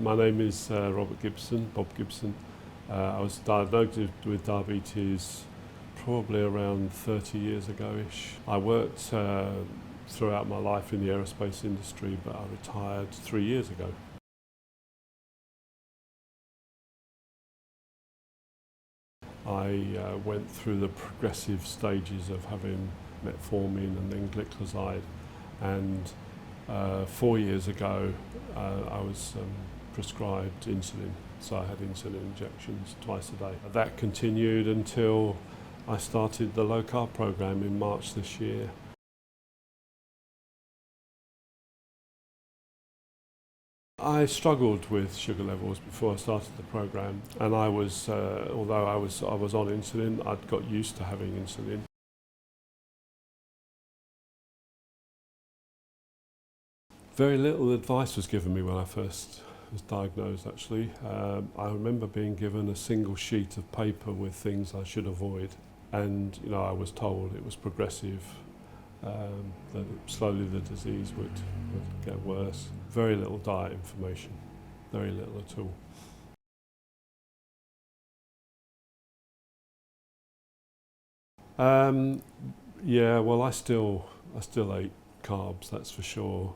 My name is Robert Gibson, Bob Gibson. I was diagnosed with diabetes probably around 30 years ago-ish. I worked throughout my life in the aerospace industry, but I retired 3 years ago. I went through the progressive stages of having metformin and then glycoside, and 4 years ago I was prescribed insulin, so I had insulin injections twice a day. That continued until I started the Low Carb Program in March this year. I struggled with sugar levels before I started the program, and I was, although I was on insulin, I'd got used to having insulin. Very little advice was given me when I first was diagnosed, actually. I remember being given a single sheet of paper with things I should avoid, and I was told it was progressive, that slowly the disease would get worse. Very little diet information, very little at all. Yeah, well, I still ate carbs, that's for sure.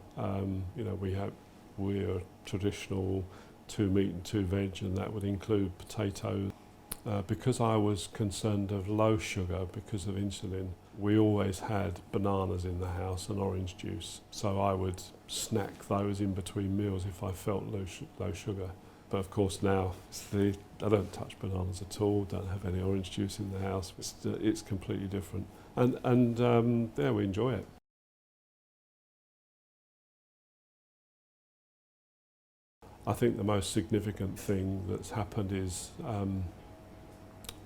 We're traditional 2 meat and 2 veg, and that would include potatoes. Because I was concerned of low sugar because of insulin, we always had bananas in the house and orange juice. So I would snack those in between meals if I felt low sugar. But of course now, I don't touch bananas at all, don't have any orange juice in the house. It's completely different. And yeah, we enjoy it. I think the most significant thing that's happened is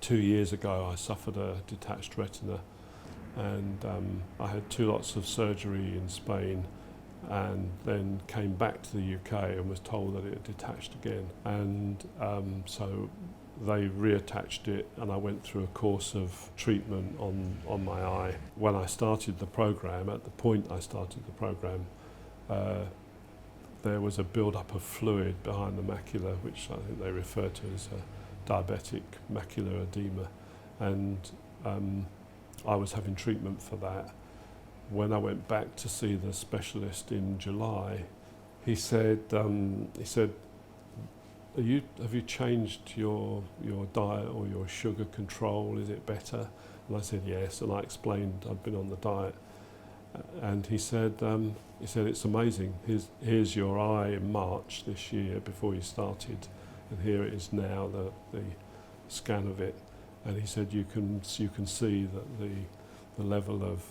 2 years ago I suffered a detached retina, and I had 2 lots of surgery in Spain, and then came back to the UK and was told that it had detached again, and so they reattached it, and I went through a course of treatment on my eye. When I started the program, at the point I started the program, there was a build-up of fluid behind the macula, which I think they refer to as diabetic macular edema, and I was having treatment for that. When I went back to see the specialist in July, he said, have you changed your diet or your sugar control? Is it better? And I said yes, and I explained I'd been on the diet, and he said it's amazing. Here's your eye in March this year before you started, and here it is now, the scan of it. And he said you can see that the level of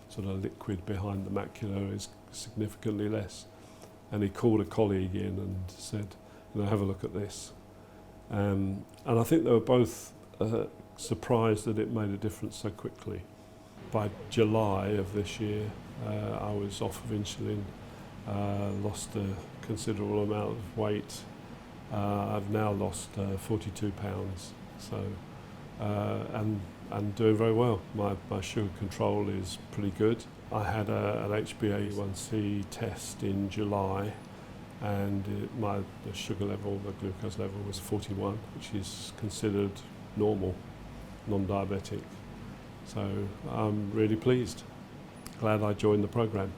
sort of liquid behind the macula is significantly less. And he called a colleague in and said, have a look at this. And I think they were both surprised that it made a difference so quickly. By July of this year, I was off of insulin, lost a considerable amount of weight. I've now lost 42 pounds, so and doing very well. My sugar control is pretty good. I had an HbA1c test in July, and the sugar level, the glucose level, was 41, which is considered normal, non-diabetic. So I'm really pleased. Glad I joined the program.